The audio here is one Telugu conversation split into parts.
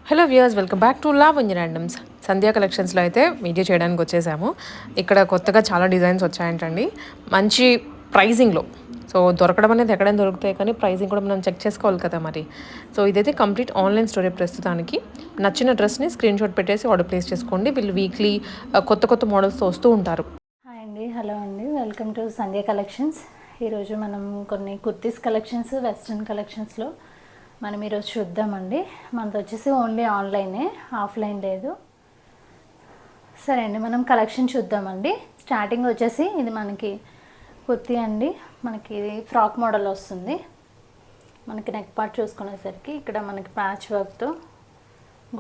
Hello viewers, welcome back to Lavanya randoms. Sandhya కలెక్షన్స్లో అయితే వీడియో చేయడానికి వచ్చేసాము. ఇక్కడ కొత్తగా చాలా డిజైన్స్ వచ్చాయంటండి, మంచి ప్రైజింగ్లో. సో దొరకడం అనేది ఎక్కడైనా దొరుకుతాయి, కానీ ప్రైజింగ్ కూడా మనం చెక్ చేసుకోవాలి కదా మరి. సో ఇదైతే కంప్లీట్ ఆన్లైన్ స్టోరీ. ప్రస్తుతానికి నచ్చిన డ్రెస్ని స్క్రీన్ షాట్ పెట్టేసి ఆర్డర్ ప్లేస్ చేసుకోండి. వీళ్ళు వీక్లీ కొత్త కొత్త మోడల్స్తో వస్తూ ఉంటారు. హాయ్ అండి, హలో అండి, వెల్కమ్ టు సంధ్యా కలెక్షన్స్. ఈరోజు మనం కొన్ని కుర్తీస్ కలెక్షన్స్, వెస్ట్రన్ కలెక్షన్స్లో మనం ఈరోజు చూద్దామండి. మనది వచ్చేసి ఓన్లీ ఆన్లైనే, ఆఫ్లైన్ లేదు. సరే అండి, మనం కలెక్షన్ చూద్దామండి. స్టార్టింగ్ వచ్చేసి ఇది మనకి కుర్తీ అండి. మనకి ఇది ఫ్రాక్ మోడల్ వస్తుంది. మనకి నెక్ పార్ట్ చూసుకునేసరికి ఇక్కడ మనకి ప్యాచ్ వర్క్తో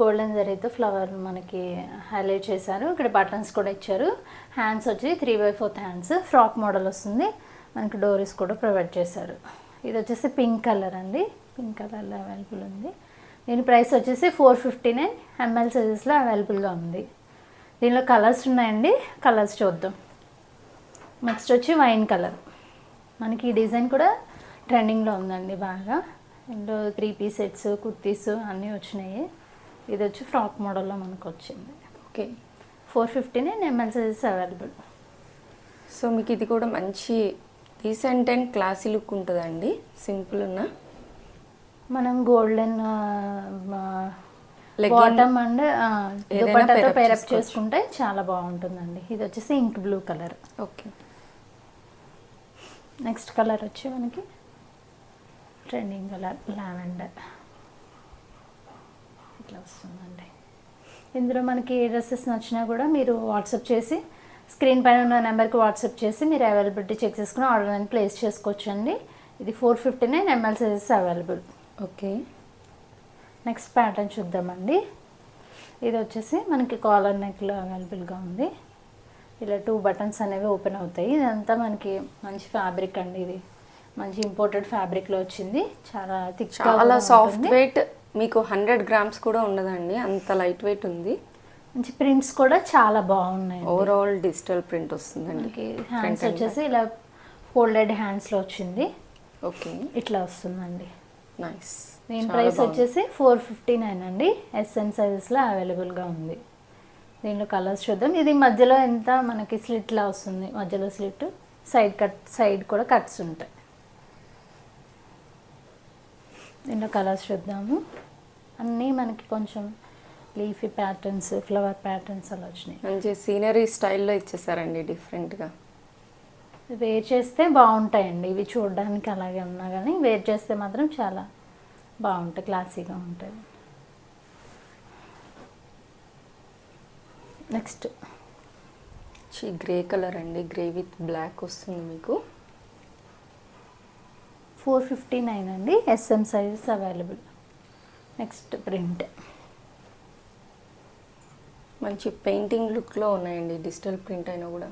గోల్డెన్ జరీతో ఫ్లవర్ మనకి హైలైట్ చేశారు. ఇక్కడ బటన్స్ కూడా ఇచ్చారు. హ్యాండ్స్ వచ్చి 3/4 హ్యాండ్స్, ఫ్రాక్ మోడల్ వస్తుంది. మనకి డోరీస్ కూడా ప్రొవైడ్ చేశారు. ఇది వచ్చేసి పింక్ కలర్ అండి, పింక్ కలర్లో అవైలబుల్ ఉంది. దీని ప్రైస్ వచ్చేసి 459 ml సైజెస్లో అవైలబుల్గా ఉంది. దీనిలో కలర్స్ ఉన్నాయండి, కలర్స్ చూద్దాం. నెక్స్ట్ వచ్చి వైన్ కలర్. మనకి ఈ డిజైన్ కూడా ట్రెండింగ్లో ఉందండి బాగా. ఇందులో 3 పీస్ సెట్స్, కుర్తీస్ అన్నీ వచ్చినాయి. ఇది వచ్చి ఫ్రాక్ మోడల్లో మనకు వచ్చింది. Okay, 459 ml sizes available. So మీకు ఇది కూడా మంచి రీసెంట్ అండ్ క్లాసీ లుక్ ఉంటుందండి. సింపుల్ ఉన్న మనం గోల్డెన్ బాటమ్ అండ్ దుపట్టాతో పేరప్ చేసుకుంటే చాలా బాగుంటుందండి. ఇది వచ్చేసి ink blue colour. Okay, next colour వచ్చి మనకి ట్రెండింగ్ కలర్ లావెండర్. ఇట్లా వస్తుందండి. ఇందులో మనకి ఏ డ్రెస్సెస్ నచ్చినా కూడా మీరు వాట్సాప్ చేసి, స్క్రీన్ పైన ఉన్న నెంబర్కి వాట్సాప్ చేసి మీరు అవైలబిలిటీ చెక్ చేసుకుని ఆర్డర్ అని ప్లేస్ చేసుకోవచ్చు అండి. ఇది 459 ml sizes available. Okay, next pattern చూద్దామండి. ఇది వచ్చేసి మనకి కాలర్ నెక్లో అవైలబుల్గా ఉంది. ఇలా 2 బటన్స్ అనేవి ఓపెన్ అవుతాయి. ఇదంతా మనకి మంచి ఫ్యాబ్రిక్ అండి. ఇది మంచి ఇంపోర్టెడ్ ఫ్యాబ్రిక్లో వచ్చింది. చాలా థిక్, చాలా సాఫ్ట్ వెయిట్. మీకు 100 grams కూడా ఉండదండి, అంత లైట్ వెయిట్ ఉంది. మంచి ప్రింట్స్ కూడా చాలా బాగున్నాయి. ఓవరాల్ డిజిటల్ ప్రింట్ వస్తుందండి. హ్యాండ్స్ వచ్చేసి ఇలా ఫోల్డెడ్ హ్యాండ్స్లో వచ్చింది. ఓకే, ఇట్లా వస్తుందండి. నైస్. దీని ప్రైస్ వచ్చేసి 459 అండి. ఎస్ఎం సైజెస్లో అవైలబుల్గా ఉంది. దీనిలో కలర్స్ చూద్దాం. ఇది మధ్యలో ఎంత మనకి స్లిట్లా వస్తుంది, మధ్యలో స్లిట్, సైడ్ కూడా కట్స్ ఉంటాయి. దీనిలో కలర్స్ చూద్దాము. అన్నీ మనకి కొంచెం లీఫీ ప్యాటర్న్స్, ఫ్లవర్ ప్యాటర్న్స్ అలా వచ్చినాయి. మంచి సీనరీ స్టైల్లో ఇచ్చేసారండి డిఫరెంట్గా. వేర్ చేస్తే బాగుంటాయండి. ఇవి చూడడానికి అలాగే ఉన్నా కానీ వేర్ చేస్తే మాత్రం చాలా బాగుంటాయి, క్లాసీగా ఉంటాయి. నెక్స్ట్ గ్రే కలర్ అండి, గ్రే విత్ బ్లాక్ వస్తుంది మీకు. 459 అండి. S M sizes available. Next print మంచి పెయింటింగ్ లుక్లో ఉన్నాయండి, డిజిటల్ ప్రింట్ అయినా కూడా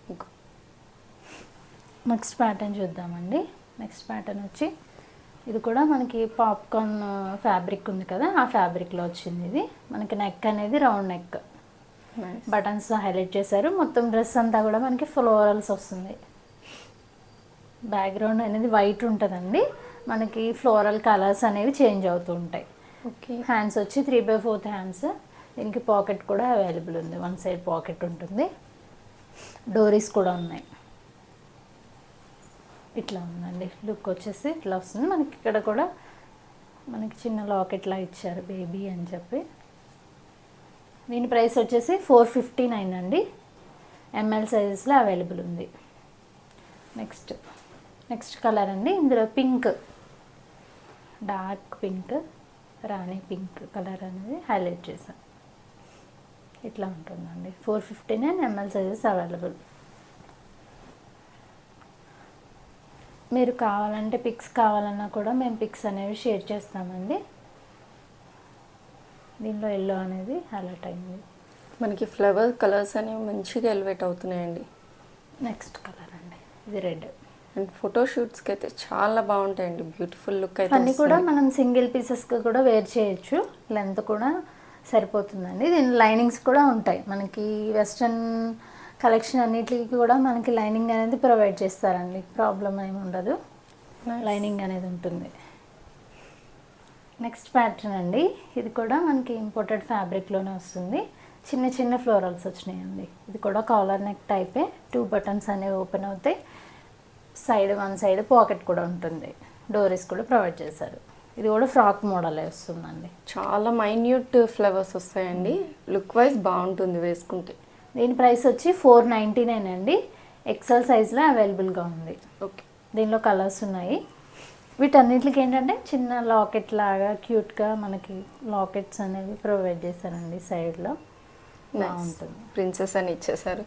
మీకు. నెక్స్ట్ ప్యాటర్న్ చూద్దామండి. నెక్స్ట్ ప్యాటర్న్ వచ్చి ఇది కూడా మనకి పాప్కార్న్ ఫ్యాబ్రిక్ ఉంది కదా, ఆ ఫ్యాబ్రిక్లో వచ్చింది. ఇది మనకి నెక్ అనేది రౌండ్ నెక్, బటన్స్ హైలైట్ చేశారు. మొత్తం డ్రెస్ అంతా కూడా మనకి ఫ్లోరల్స్ వస్తుంది. బ్యాక్గ్రౌండ్ అనేది వైట్ ఉంటుందండి. మనకి ఫ్లోరల్ కలర్స్ అనేవి చేంజ్ అవుతూ ఉంటాయి. ఓకే, హ్యాండ్స్ వచ్చి 3/4 హ్యాండ్స్. దీనికి పాకెట్ కూడా అవైలబుల్ ఉంది, 1 సైడ్ పాకెట్ ఉంటుంది. డోరీస్ కూడా ఉన్నాయి. ఇట్లా ఉందండి లుక్ వచ్చేసి, ఇట్లా వస్తుంది. మనకి ఇక్కడ కూడా మనకి చిన్న లాకెట్లా ఇచ్చారు, బేబీ అని చెప్పి. దీని ప్రైస్ వచ్చేసి 459 అండి. ml సైజెస్లో అవైలబుల్ ఉంది. నెక్స్ట్ కలర్ అండి. ఇందులో పింక్, డార్క్ పింక్, రాణి పింక్ కలర్ అనేది హైలైట్ చేశాను. ఇట్లా ఉంటుందండి. 459 ml సైజెస్ అవైలబుల్. మీరు కావాలంటే పిక్స్ కావాలన్నా కూడా మేము పిక్స్ అనేవి షేర్ చేస్తామండి. దీనిలో ఎల్లో అనేది హైలైట్ అయింది. మనకి ఫ్లవర్ కలర్స్ అనేవి మంచిగా ఎలివేట్ అవుతున్నాయండి. నెక్స్ట్ కలర్ అండి, ఇది రెడ్. అండ్ ఫోటోషూట్స్కి అయితే చాలా బాగుంటాయండి, బ్యూటిఫుల్ లుక్ అయితే. అన్నీ కూడా మనం సింగిల్ పీసెస్కి కూడా వేర్ చేయొచ్చు, లెంత్ కూడా సరిపోతుందండి. దీని లైనింగ్స్ కూడా ఉంటాయి. మనకి వెస్ట్రన్ కలెక్షన్ అన్నిటికి కూడా మనకి లైనింగ్ అనేది ప్రొవైడ్ చేస్తారండి, ప్రాబ్లం ఏమి ఉండదు. లైనింగ్ అనేది ఉంటుంది. నెక్స్ట్ ప్యాటర్న్ అండి, ఇది కూడా మనకి ఇంపోర్టెడ్ ఫ్యాబ్రిక్లోనే వస్తుంది. చిన్న చిన్న ఫ్లోరల్స్ వచ్చినాయండి. ఇది కూడా కాలర్ నెక్ టైపే. 2 బటన్స్ అనేవి ఓపెన్ అవుతాయి. వన్ సైడ్ పాకెట్ కూడా ఉంటుంది. డోరీస్ కూడా ప్రొవైడ్ చేశారు. ఇది కూడా ఫ్రాక్ మోడలే వస్తుందండి. చాలా మైన్యూట్ ఫ్లవర్స్ వస్తాయండి. లుక్ వైజ్ బాగుంటుంది వేసుకుంటే. దీని ప్రైస్ వచ్చి 499 అండి. ఎక్సెల్ సైజ్లో అవైలబుల్గా ఉంది. ఓకే, దీనిలో కలర్స్ ఉన్నాయి. వీటన్నిటికి ఏంటంటే చిన్న లాకెట్ లాగా క్యూట్గా మనకి లాకెట్స్ అనేవి ప్రొవైడ్ చేశారండి సైడ్లో. బాగుంటుంది. ప్రిన్సెస్ అని ఇచ్చేసారు.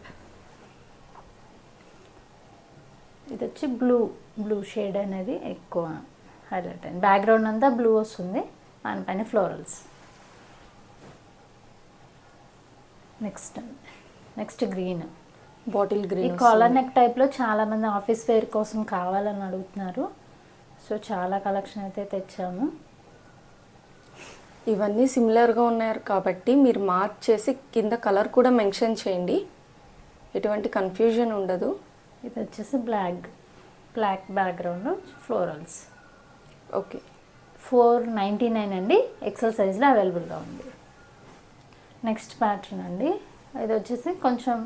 ఇది వచ్చి బ్లూ షేడ్ అనేది ఎక్కువ హైలైట్ అయింది. బ్యాక్గ్రౌండ్ అంతా బ్లూ వస్తుంది, దానిపైన ఫ్లోరల్స్. నెక్స్ట్ గ్రీన్, బాటిల్ ఈ గ్రీన్. కాలర్ నెక్ టైప్లో చాలామంది ఆఫీస్ వేర్ కోసం కావాలని అడుగుతున్నారు. సో చాలా కలెక్షన్ అయితే తెచ్చాము. ఇవన్నీ సిమిలర్గా ఉన్నారు కాబట్టి మీరు మార్క్ చేసి కింద కలర్ కూడా మెన్షన్ చేయండి, ఎటువంటి కన్ఫ్యూజన్ ఉండదు. ఇది వచ్చేసి బ్లాక్ బ్యాక్గ్రౌండ్ ఫ్లోరల్స్. ఓకే, 499 అండి. ఎక్సెల్ సైజ్లో అవైలబుల్గా ఉంది. నెక్స్ట్ ప్యాటర్న్ అండి, ఇది వచ్చేసి కొంచెం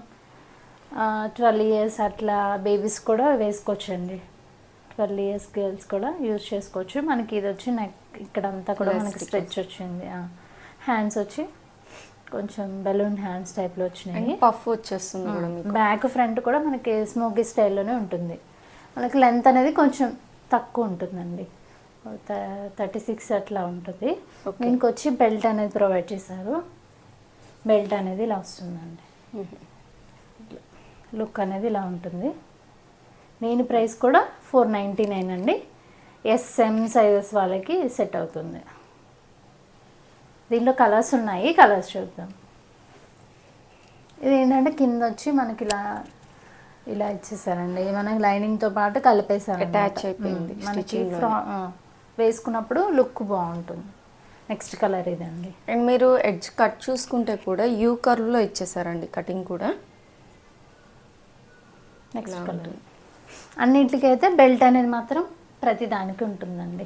12 ఇయర్స్ అట్లా బేబీస్ కూడా వేసుకోవచ్చండి. 12 ఇయర్స్ గర్ల్స్ కూడా యూజ్ చేసుకోవచ్చు. మనకి ఇది వచ్చి నెక్ ఇక్కడంతా కూడా మనకి స్ట్రెచ్ వచ్చింది. హ్యాండ్స్ వచ్చి కొంచెం బెలూన్ హ్యాండ్స్ టైప్లో వచ్చినాయి. పఫ్ వచ్చేస్తుంది కూడా మీకు. బ్యాక్ ఫ్రంట్ కూడా మనకి స్మోకీ స్టైల్లోనే ఉంటుంది. మనకి లెంత్ అనేది కొంచెం తక్కువ ఉంటుందండి, 36 అట్లా ఉంటుంది. దీనికి వచ్చి బెల్ట్ అనేది ప్రొవైడ్ చేశారు. బెల్ట్ అనేది ఇలా వస్తుందండి. లుక్ అనేది ఇలా ఉంటుంది. దీని ప్రైస్ కూడా 499 అండి. SM సైజెస్ వాళ్ళకి సెట్ అవుతుంది. దీనిలో కలర్స్ ఉన్నాయి, కలర్స్ చూద్దాం. ఇది ఏంటంటే కింద వచ్చి మనకి ఇలా ఇచ్చేసారండి. మనకి లైనింగ్తో పాటు కలిపేసారు, అటాచ్ అయిపోయింది. మనకి వేసుకున్నప్పుడు లుక్ బాగుంటుంది. నెక్స్ట్ కలర్ ఇదండి. అండ్ మీరు ఎడ్జ్ కట్ చూసుకుంటే కూడా యూ కర్వ్లో ఇచ్చేసారండి కటింగ్ కూడా. Next colour. అన్నిటికైతే బెల్ట్ అనేది మాత్రం ప్రతి దానికి ఉంటుందండి.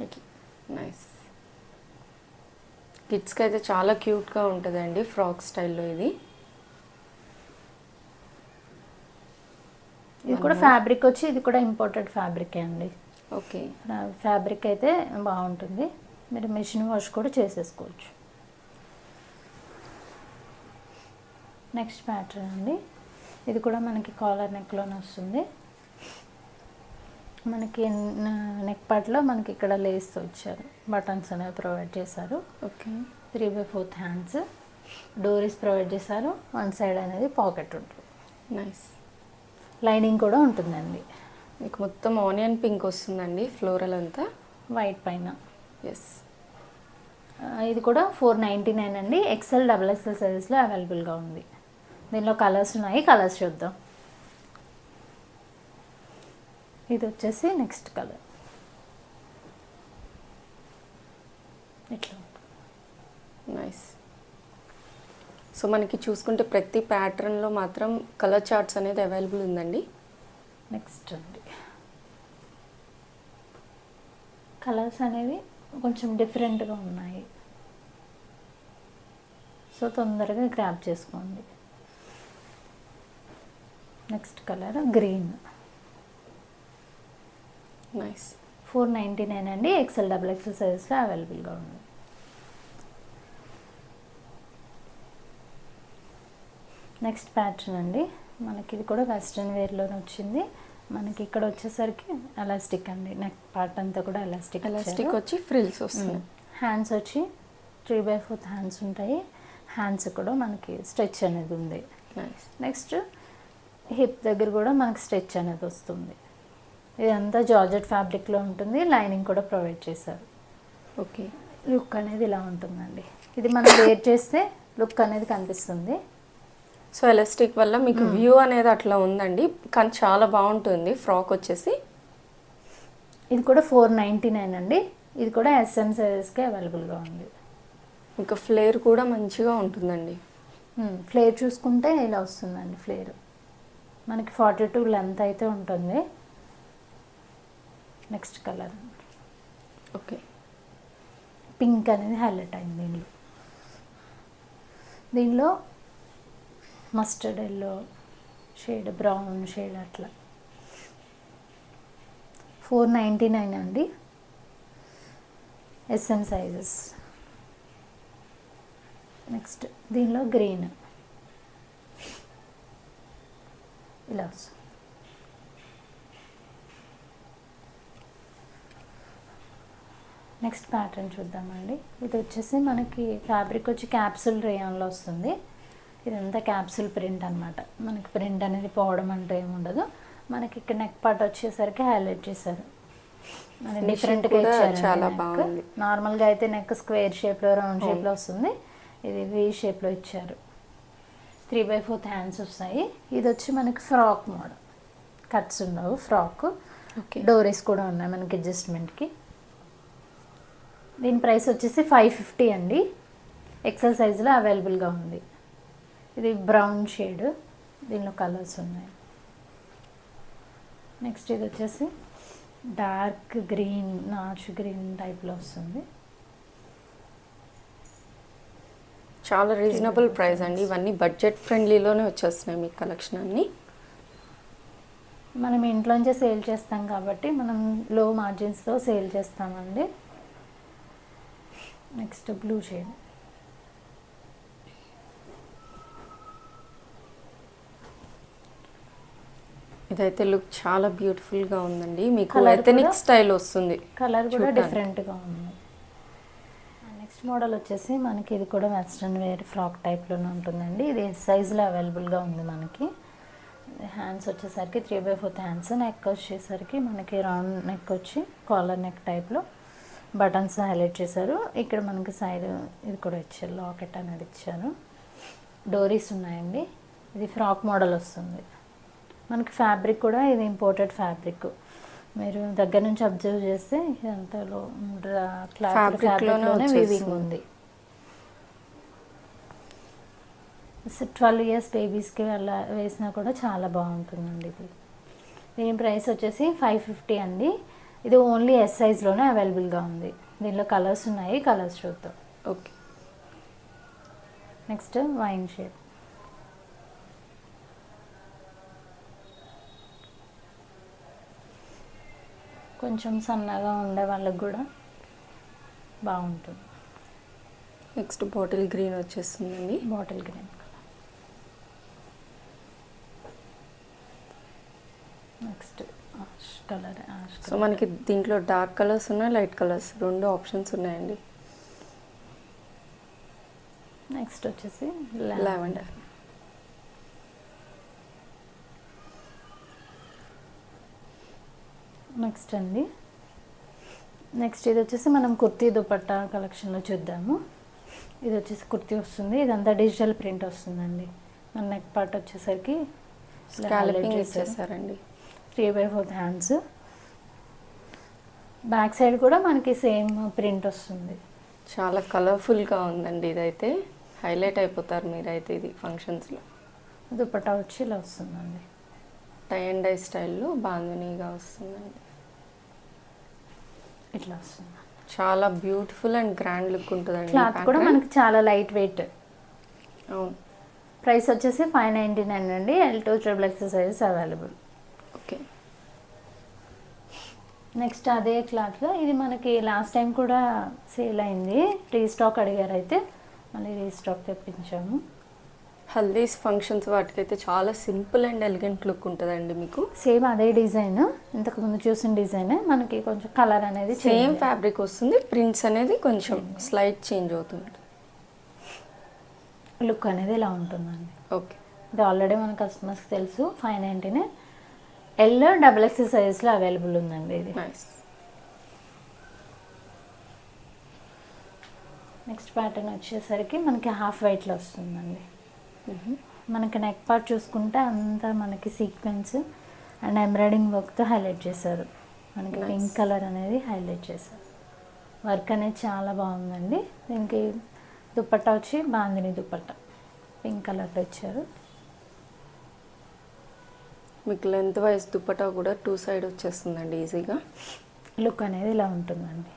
ఇట్లా నైస్. కిడ్స్కి అయితే చాలా క్యూట్గా ఉంటుందండి ఫ్రాక్ స్టైల్లో. ఇది కూడా ఫ్యాబ్రిక్ వచ్చి ఇది కూడా ఇంపోర్టెడ్ ఫ్యాబ్రికే అండి. ఓకే, ఫ్యాబ్రిక్ అయితే బాగుంటుంది. మీరు మెషిన్ వాష్ కూడా చేసేసుకోవచ్చు. నెక్స్ట్ ప్యాటర్న్ అండి, ఇది కూడా మనకి కాలర్ నెక్లోనే వస్తుంది. మనకి నెక్ పార్ట్లో మనకి ఇక్కడ లేస్తో ఇచ్చారు. బటన్స్ అనేవి ప్రొవైడ్ చేశారు. Okay, 3/4 hands. డోరీస్ ప్రొవైడ్ చేశారు. వన్ సైడ్ అనేది పాకెట్ ఉంటుంది. నైస్. లైనింగ్ కూడా ఉంటుందండి. మీకు మొత్తం ఆనియన్ పింక్ వస్తుందండి ఫ్లోరల్ అంతా వైట్ పైన. ఎస్. ఇది కూడా 499 అండి. XL, XXL సైజెస్లో అవైలబుల్గా ఉంది. దీనిలో కలర్స్ ఉన్నాయి, కలర్స్ చూద్దాం. ఇది వచ్చేసి నెక్స్ట్ కలర్. ఇట్లా నైస్. సో మనకి చూసుకుంటే ప్రతి ప్యాటర్న్లో మాత్రం కలర్ చార్ట్స్ అనేది అవైలబుల్ ఉందండి. నెక్స్ట్ అండి, కలర్స్ అనేవి కొంచెం డిఫరెంట్గా ఉన్నాయి. సో తొందరగా గ్రాప్ చేసుకోండి. Next colour green. నైస్. 499 అండి. XL, XXL సైజెస్లో అవైలబుల్గా ఉంది. నెక్స్ట్ ప్యాటర్న్ అండి, మనకి ఇది కూడా వెస్ట్రన్ వేర్లోనే వచ్చింది. మనకి ఇక్కడ వచ్చేసరికి ఎలాస్టిక్ అండి. నెక్ పార్ట్ అంతా కూడా ఎలాస్టిక్ వచ్చి ఫ్రిల్స్ వస్తుంది. హ్యాండ్స్ వచ్చి 3/4 హ్యాండ్స్ ఉంటాయి. హ్యాండ్స్ కూడా మనకి స్ట్రెచ్ అనేది ఉంది. నెక్స్ట్ హిప్ దగ్గర కూడా మనకి స్ట్రెచ్ అనేది వస్తుంది. ఇదంతా జార్జెట్ ఫ్యాబ్రిక్లో ఉంటుంది. లైనింగ్ కూడా ప్రొవైడ్ చేశారు. ఓకే, లుక్ అనేది ఇలా ఉంటుందండి. ఇది మనం వేర్ చేస్తే లుక్ అనేది కనిపిస్తుంది. సో ఎలాస్టిక్ వల్ల మీకు వ్యూ అనేది అట్లా ఉందండి, కానీ చాలా బాగుంటుంది ఫ్రాక్ వచ్చేసి. ఇది కూడా 499 అండి. ఇది కూడా SM సైజెస్కి అవైలబుల్గా ఉంది. ఇంకా ఫ్లేర్ కూడా మంచిగా ఉంటుందండి. ఫ్లేర్ చూసుకుంటే ఇలా వస్తుందండి. ఫ్లేర్ మనకి 42 లెంత్ అయితే ఉంటుంది. Next colour. ఓకే, పింక్ అనేది హైలైట్ అయింది దీనిలో mustard yellow shade, brown shade అట్లా. 499 అండి, ఎస్ఎం సైజెస్. నెక్స్ట్ దీనిలో గ్రీన్ ఇలా వస్తుంది. నెక్స్ట్ ప్యాటర్న్ చూద్దామండి. ఇది వచ్చేసి మనకి ఫ్యాబ్రిక్ వచ్చి క్యాప్సూల్ రేయాన్లో వస్తుంది. ఇదంతా క్యాప్సూల్ ప్రింట్ అనమాట. మనకి ప్రింట్ అనేది పోవడం అంటే ఏమి ఉండదు. మనకి ఇక్కడ నెక్ పార్ట్ వచ్చేసరికి హైలైట్ చేశారు, మన డిఫరెంట్గా ఇచ్చారు. చాలా బాగుంది. నార్మల్గా అయితే నెక్ స్క్వేర్ షేప్లో, రౌండ్ షేప్లో వస్తుంది. ఇది వీ షేప్లో ఇచ్చారు. 3/4 హ్యాండ్స్ వస్తాయి. ఇది వచ్చి మనకి ఫ్రాక్ మోడల్, కట్స్ ఉండవు, ఫ్రాక్. డోరీస్ కూడా ఉన్నాయి మనకి అడ్జస్ట్మెంట్కి. దీని ప్రైస్ వచ్చేసి 550 అండి. ఎక్సెల్ సైజులో అవైలబుల్గా ఉంది. ఇది బ్రౌన్ షేడ్, దీనిలో కలర్స్ ఉన్నాయి. నెక్స్ట్ ఇది వచ్చేసి డార్క్ గ్రీన్, నాచు గ్రీన్ టైప్లో వస్తుంది. చాలా రీజనబుల్ ప్రైస్ అండి. ఇవన్నీ బడ్జెట్ ఫ్రెండ్లీలోనే వచ్చేస్తున్నాయి మీకు కలెక్షన్ అన్నీ. మనం ఇంట్లోంచే సేల్ చేస్తాం కాబట్టి మనం లో మార్జిన్స్తో సేల్ చేస్తామండి. నెక్స్ట్ బ్లూ షేడ్, ఇదైతే లుక్ చాలా బ్యూటిఫుల్గా ఉందండి. మీకు ఎథనిక్ స్టైల్ వస్తుంది, కలర్ కూడా డిఫరెంట్గా ఉంది. నెక్స్ట్ మోడల్ వచ్చేసి మనకి ఇది కూడా వెస్ట్రన్ వేర్ ఫ్రాక్ టైప్లోనే ఉంటుందండి. ఇది ఎస్ సైజులో అవైలబుల్గా ఉంది మనకి. హ్యాండ్స్ వచ్చేసరికి 3/4 హ్యాండ్స్. నెక్ వచ్చేసరికి మనకి రౌండ్ నెక్ వచ్చి కాలర్ నెక్ టైప్లో బటన్స్ హైలైట్ చేశారు. ఇక్కడ మనకి సైడ్ ఇది కూడా ఇచ్చారు, లాకెట్ అనేది ఇచ్చారు. డోరీస్ ఉన్నాయండి. ఇది ఫ్రాక్ మోడల్ వస్తుంది మనకి. ఫ్యాబ్రిక్ కూడా ఇది ఇంపోర్టెడ్ ఫ్యాబ్రిక్. మీరు దగ్గర నుంచి అబ్జర్వ్ చేస్తే ఇదంతా క్లాత్ ఫ్యాబ్రిక్లోనే వీవింగ్ ఉంది. 12 ఇయర్స్ బేబీస్కి వేసినా కూడా చాలా బాగుంటుందండి ఇది. దీని ప్రైస్ వచ్చేసి 550 అండి. ఇది ఓన్లీ ఎస్ సైజ్లోనే అవైలబుల్గా ఉంది. దీనిలో కలర్స్ ఉన్నాయి, కలర్స్ చూద్దాం. ఓకే. నెక్స్ట్ వైన్ షేడ్, కొంచెం సన్నగా ఉండే వాళ్ళకి కూడా బాగుంటుంది. నెక్స్ట్ బాటిల్ గ్రీన్ వచ్చేస్తుందండి. Bottle green next colour. So మనకి దీంట్లో డార్క్ కలర్స్ ఉన్నాయి, లైట్ కలర్స్, 2 ఆప్షన్స్ ఉన్నాయండి. నెక్స్ట్ వచ్చేసి లావెండర్. నెక్స్ట్ అండి, నెక్స్ట్ ఇది వచ్చేసి మనం కుర్తీ దుపట్టా కలెక్షన్లో చూద్దాము. ఇది వచ్చేసి కుర్తీ వస్తుంది. ఇదంతా డిజిటల్ ప్రింట్ వస్తుందండి. మన నెక్ పార్ట్ వచ్చేసరికి స్కాలపింగ్ ఇచ్చేసారండి. 3/4 హ్యాండ్స్. బ్యాక్ సైడ్ కూడా మనకి సేమ్ ప్రింట్ వస్తుంది. చాలా కలర్ఫుల్గా ఉందండి. ఇదైతే హైలైట్ అయిపోతారు మీరైతే ఇది ఫంక్షన్స్లో. దుపట్టా వచ్చి ఇలా వస్తుందండి. టై అండ్ డై స్టైల్లో బాంధనీగా వస్తుందండి. ఇట్లా వస్తుంది. చాలా బ్యూటిఫుల్ అండ్ గ్రాండ్ లుక్ ఉంటుందండి. క్లాత్ కూడా మనకి చాలా లైట్ వెయిట్. అవును. ప్రైస్ వచ్చేసి 599 అండి. L2 XXL sizes available. Okay. Next అదే క్లాత్లో ఇది మనకి లాస్ట్ టైం కూడా సేల్ అయింది. రీస్టాక్ అడిగారు, అయితే మళ్ళీ రీస్టాక్ తెప్పించాము. హల్దీస్ ఫంక్షన్స్ వాటికైతే చాలా సింపుల్ అండ్ ఎలిగెంట్ లుక్ ఉంటుందండి మీకు. సేమ్ అదే డిజైన్, ఇంతకుముందు చూసిన డిజైన్. మనకి కొంచెం కలర్ అనేది సేమ్ ఫ్యాబ్రిక్ వస్తుంది, ప్రింట్స్ అనేది కొంచెం స్లైట్ చేంజ్ అవుతుంది. లుక్ అనేది ఇలా ఉంటుందండి. ఓకే. ఇది ఆల్రెడీ మన కస్టమర్స్కి తెలుసు. 599. L XXL సైజ్లో అవైలబుల్ ఉందండి ఇది. నైస్. నెక్స్ట్ ప్యాటర్న్ వచ్చేసరికి మనకి హాఫ్ వైట్లో వస్తుందండి. మనకి నెక్ పార్ట్ చూసుకుంటే అంతా మనకి సీక్వెన్స్ అండ్ ఎంబ్రాయిడింగ్ వర్క్తో హైలైట్ చేశారు. మనకి పింక్ కలర్ అనేది హైలైట్ చేశారు. వర్క్ అనేది చాలా బాగుందండి. దీనికి దుపట్టా వచ్చి బాందిని దుపట్టా పింక్ కలర్లో ఇచ్చారు. మీకు లెంత్ వైజ్ దుపట్టా కూడా 2 సైడ్ వచ్చేస్తుందండి ఈజీగా. లుక్ అనేది ఇలా ఉంటుందండి.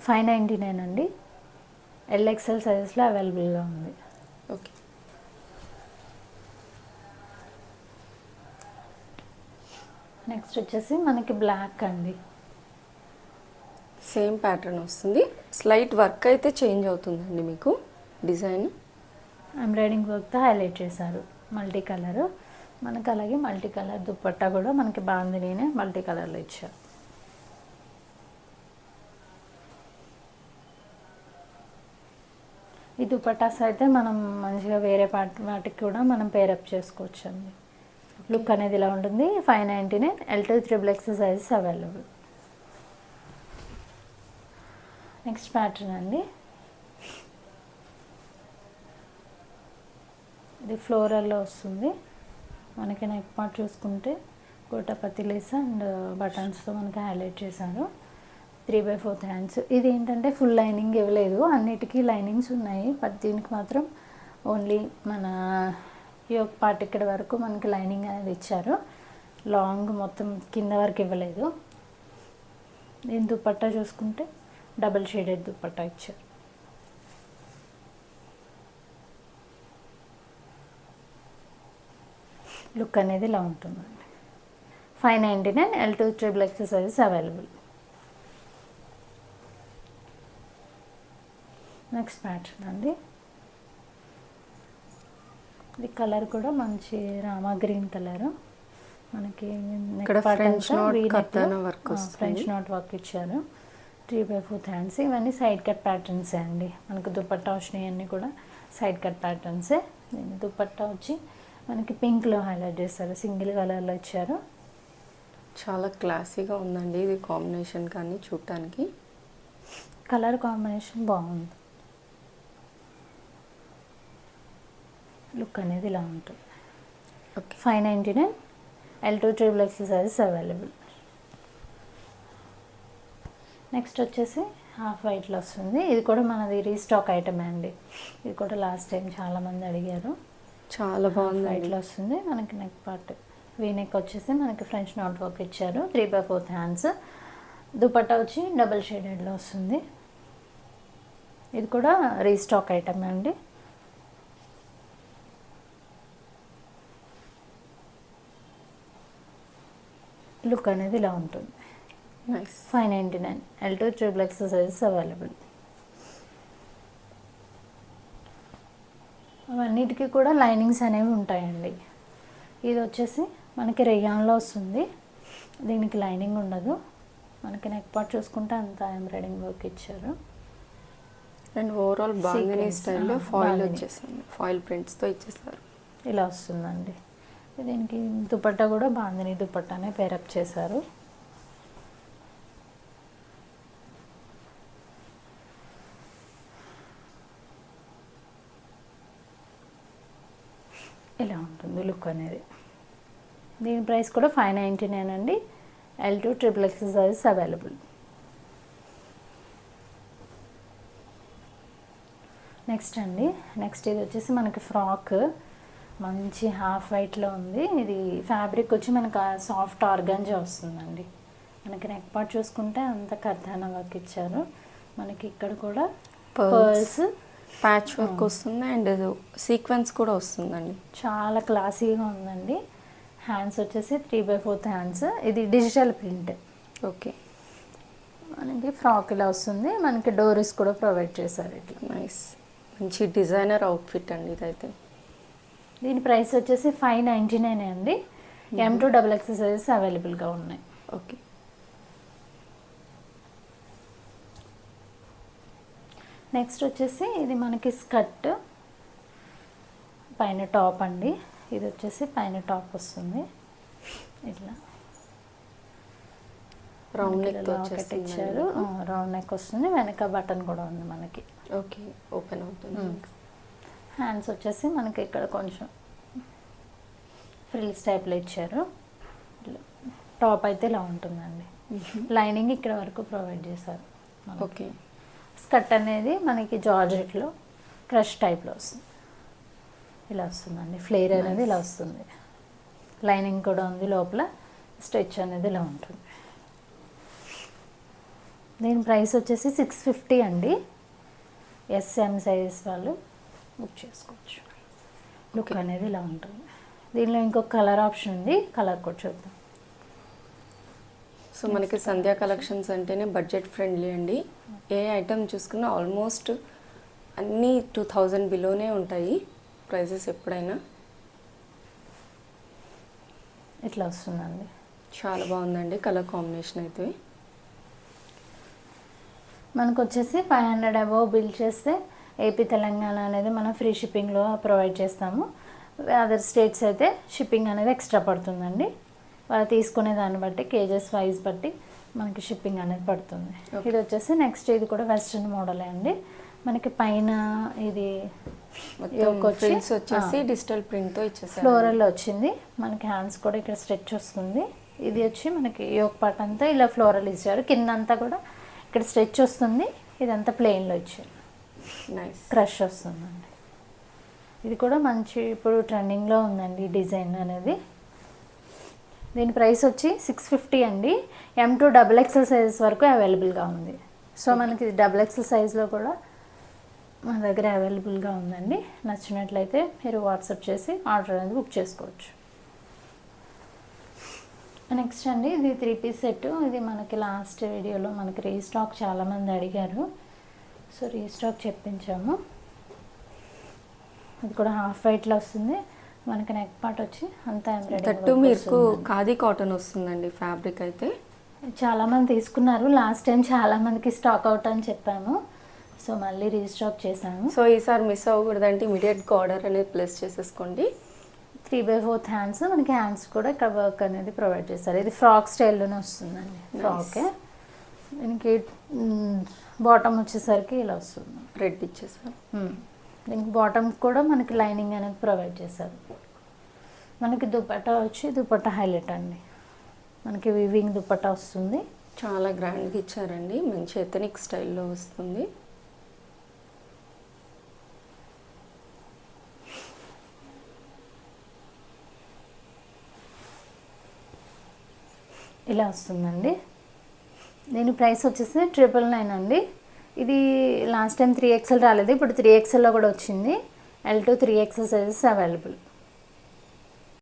599 అండి. ఎల్ఎక్స్ఎల్ సైజెస్లో అవైలబుల్గా ఉంది. ఓకే. నెక్స్ట్ వచ్చేసి మనకి బ్లాక్ అండి. సేమ్ ప్యాటర్న్ వస్తుంది, స్లైట్ వర్క్ అయితే చేంజ్ అవుతుందండి మీకు డిజైన్. ఎంబ్రాయిడింగ్ వర్క్తో హైలైట్ చేశారు, మల్టీ కలర్. మనకి అలాగే మల్టీ కలర్ దుపట్టా కూడా మనకి బాందినీనే మల్టీ కలర్లో ఇచ్చారు. ఈ దుపట్టాస్ అయితే మనం మంచిగా వేరే వాటికి కూడా మనం పేరప్ చేసుకోవచ్చు అండి. లుక్ అనేది ఇలా ఉంటుంది. 599 L2 XXX sizes available. Next pattern అండి, ఇది ఫ్లోరల్లో వస్తుంది. మనకి నెక్ పార్ట్ చూసుకుంటే గోటాపతి లేస్ అండ్ బటన్స్తో మనకి హైలైట్ చేశారు. 3/4 హ్యాండ్స్. ఇది ఏంటంటే ఫుల్ లైనింగ్ ఇవ్వలేదు, అన్నిటికీ లైనింగ్స్ ఉన్నాయి. బట్ దీనికి మాత్రం ఓన్లీ మన యోక్ పార్ట్ ఇక్కడ వరకు మనకి లైనింగ్ అనేది ఇచ్చారు. లాంగ్ మొత్తం కింద వరకు ఇవ్వలేదు. దీని దుపట్టా చూసుకుంటే డబుల్ షేడెడ్ దుపట్టా ఇచ్చారు. లుక్ అనేది ఇలా ఉంటుందండి. 599 L2 XXX sizes available. Next pattern అండి, ఇది కలర్ కూడా మంచి రామా గ్రీన్ కలర్. మనకి ఫ్రెంచ్ నాట్ వర్క్ ఇచ్చారు. 3/4 హ్యాండ్స్. ఇవన్నీ సైడ్ కట్ ప్యాటర్న్సే అండి. మనకు దుపట్టా వచ్చినాయి అన్నీ కూడా సైడ్ కట్ ప్యాటర్న్సే. దీని దుపట్టా వచ్చి మనకి పింక్లో హైలైట్ చేస్తారు, సింగిల్ కలర్లో ఇచ్చారు. చాలా క్లాసీగా ఉందండి ఇది కాంబినేషన్, కానీ చూడటానికి కలర్ కాంబినేషన్ బాగుంది. లుక్ అనేది ఇలా ఉంటుంది. Okay. 599 L2 XXX sizes available. Next వచ్చేసి హాఫ్ వైట్లో వస్తుంది. ఇది కూడా మనది రీస్టాక్ ఐటమే అండి. ఇది కూడా లాస్ట్ టైం చాలామంది అడిగారు. చాలా బాగుంది. వైట్లో వస్తుంది. మనకి నెక్ పార్ట్ వీ నెక్ వచ్చేసి మనకి ఫ్రెంచ్ నాట్ వర్క్ ఇచ్చారు. 3/4 హ్యాండ్స్. దుపట్టా వచ్చి డబుల్ షేడెడ్లో వస్తుంది. ఇది కూడా రీస్టాక్ ఐటమే అండి. లుక్ అనేది ఇలా ఉంటుంది. 599 L2 XXX సైజెస్ అవైలబుల్. అవన్నిటికీ కూడా లైనింగ్స్ అనేవి ఉంటాయండి. ఇది వచ్చేసి మనకి రేయాన్లో వస్తుంది. దీనికి లైనింగ్ ఉండదు. మనకి నెక్ పార్ట్ చూసుకుంటే అంతా ఎంబ్రాయిడింగ్ వర్క్ ఇచ్చారు. అండ్ ఓవరాల్ బాందినీ స్టైల్లో ఫాయిల్ వచ్చేసింది, ఫాయిల్ ప్రింట్స్తో ఇచ్చేసారు. ఇలా వస్తుందండి. దీనికి దుపట్టా కూడా బాందినీ దుపట్టానే పేరప్ చేశారు. ఇలా ఉంటుంది లుక్ అనేది. దీని ప్రైస్ కూడా 599 అండి. L2 XXX sizes available. Next అండి, నెక్స్ట్ ఇది వచ్చేసి మనకి ఫ్రాక్ మంచి హాఫ్ వైట్లో ఉంది. ఇది ఫ్యాబ్రిక్ వచ్చి మనకు సాఫ్ట్ ఆర్గాంజా వస్తుందండి. మనకి నెక్ పార్ట్ చూసుకుంటే అంత కర్దానా వర్క్ ఇచ్చారు. మనకి ఇక్కడ కూడా పర్ల్స్ ప్యాచ్ వర్క్ వస్తుంది అండ్ సీక్వెన్స్ కూడా వస్తుందండి. చాలా క్లాసీగా ఉందండి. హ్యాండ్స్ వచ్చేసి 3/4 హ్యాండ్స్. ఇది డిజిటల్ ప్రింట్. ఓకే. మనకి ఫ్రాక్ ఇలా వస్తుంది. మనకి డోరీస్ కూడా ప్రొవైడ్ చేశారు. ఇట్లా నైస్, మంచి డిజైనర్ అవుట్ఫిట్ అండి ఇదైతే. దీని ప్రైస్ వచ్చేసి 599 అండి. M2 XXX సైజెస్ అవైలబుల్గా ఉన్నాయి. ఓకే. నెక్స్ట్ వచ్చేసి ఇది మనకి స్కర్ట్ పైన టాప్ అండి. ఇది వచ్చేసి పైన టాప్ వస్తుంది. ఇట్లా రౌండ్ నెక్ ఇచ్చారు. రౌండ్ నెక్ వస్తుంది. వెనక బటన్ కూడా ఉంది మనకి. ఓకే, ఓపెన్ అవుతుంది. హ్యాండ్స్ వచ్చేసి మనకి ఇక్కడ కొంచెం ఫ్రిల్స్ టైప్లో ఇచ్చారు. టాప్ అయితే ఇలా ఉంటుందండి. లైనింగ్ ఇక్కడ వరకు ప్రొవైడ్ చేశారు. ఓకే. స్కర్ట్ అనేది మనకి జార్జెట్లో క్రష్ టైప్లో వస్తుంది. ఇలా వస్తుందండి. ఫ్లేర్ అనేది ఇలా వస్తుంది. లైనింగ్ కూడా ఉంది లోపల. స్టిచ్ అనేది ఇలా ఉంటుంది. దీని ప్రైస్ వచ్చేసి 650 అండి. ఎస్ఎం సైజ్ వాళ్ళు బుక్ చేసుకోవచ్చు. లుక్ అనేది ఇలా ఉంటుంది. దీనిలో ఇంకొక కలర్ ఆప్షన్ ఉంది, కలర్ కూడా చూద్దాం. సో మనకి సంధ్యా కలెక్షన్స్ అంటేనే బడ్జెట్ ఫ్రెండ్లీ అండి. ఏ ఐటమ్ చూసుకున్నా ఆల్మోస్ట్ అన్నీ 2000 బిలోనే ఉంటాయి ప్రైజెస్ ఎప్పుడైనా. ఇట్లా వస్తుందండి. చాలా బాగుందండి కలర్ కాంబినేషన్ అయితే. మనకు వచ్చేసి 500 అబవ్ బిల్ చేస్తే ఏపీ తెలంగాణ అనేది మనం ఫ్రీ షిప్పింగ్లో ప్రొవైడ్ చేస్తాము. అదర్ స్టేట్స్ అయితే షిప్పింగ్ అనేది ఎక్స్ట్రా పడుతుందండి. వాళ్ళు తీసుకునే దాన్ని బట్టి కేజెస్ వైజ్ బట్టి మనకి షిప్పింగ్ అనేది పడుతుంది. ఇది వచ్చేసి నెక్స్ట్ ఇది కూడా వెస్ట్రన్ మోడలే అండి. మనకి పైన ఇది ఫ్రిల్స్ వచ్చేసి డిజిటల్ ప్రింట్తో ఇచ్చేసారు. ఫ్లోరల్ వచ్చింది. మనకి హ్యాండ్స్ కూడా ఇక్కడ స్ట్రెచ్ వస్తుంది. ఇది వచ్చి మనకి యోక్ పార్ట్ అంతా ఇలా ఫ్లోరల్ ఇచ్చారు. కింద అంతా కూడా ఇక్కడ స్ట్రెచ్ వస్తుంది. ఇదంతా ప్లెయిన్లో ఇచ్చారు. నైస్ క్రష్ వస్తుందండి. ఇది కూడా మంచి ఇప్పుడు ట్రెండింగ్లో ఉందండి డిజైన్ అనేది. దీని ప్రైస్ వచ్చి 650 అండి. M2 XXL సైజెస్ వరకు అవైలబుల్గా ఉంది. సో మనకి XXL సైజ్లో కూడా మన దగ్గర అవైలబుల్గా ఉందండి. నచ్చినట్లయితే మీరు వాట్సాప్ చేసి ఆర్డర్ అనేది బుక్ చేసుకోవచ్చు. నెక్స్ట్ అండి ఇది 3 పీస్ సెట్. ఇది మనకి లాస్ట్ వీడియోలో మనకి రీస్టాక్ చాలామంది అడిగారు. సో రీస్టాక్ చెప్పించాము. ఇది కూడా హాఫ్ వైట్లో వస్తుంది. మనకి నెక్ పార్ట్ వచ్చి అంతా తట్టు మీకు ఖాదీ కాటన్ వస్తుందండి ఫ్యాబ్రిక్ అయితే. చాలామంది తీసుకున్నారు. లాస్ట్ టైం చాలామందికి స్టాక్ అవుట్ అని చెప్పాము. సో మళ్ళీ రీస్టాక్ చేశాము. సో ఈసారి మిస్ అవ్వకూడదంటే ఇమీడియట్గా ఆర్డర్ అనేది ప్లేస్ చేసేసుకోండి. 3/4 హ్యాండ్స్. మనకి హ్యాండ్స్ కూడా ఇక్కడ వర్క్ అనేది ప్రొవైడ్ చేస్తారు. ఇది ఫ్రాక్ స్టైల్లోనే వస్తుందండి. ఫ్రాకే దీనికి బాటమ్ వచ్చేసరికి ఇలా వస్తుంది. రెడ్ ఇచ్చేసారు. దీనికి బాటమ్ కూడా మనకి లైనింగ్ అనేది ప్రొవైడ్ చేశారు. మనకి దుపట్టా వచ్చి దుపట్టా హైలైట్ అండి. మనకి వివింగ్ దుపట్టా వస్తుంది. చాలా గ్రాండ్గా ఇచ్చారండి. మంచి ఎథనిక్ స్టైల్లో వస్తుంది. ఇలా వస్తుందండి. దీని ప్రైస్ వచ్చేసి 999 అండి. ఇది లాస్ట్ టైం 3XL రాలేదు, ఇప్పుడు 3XLలో కూడా వచ్చింది. L2 3XL sizes available.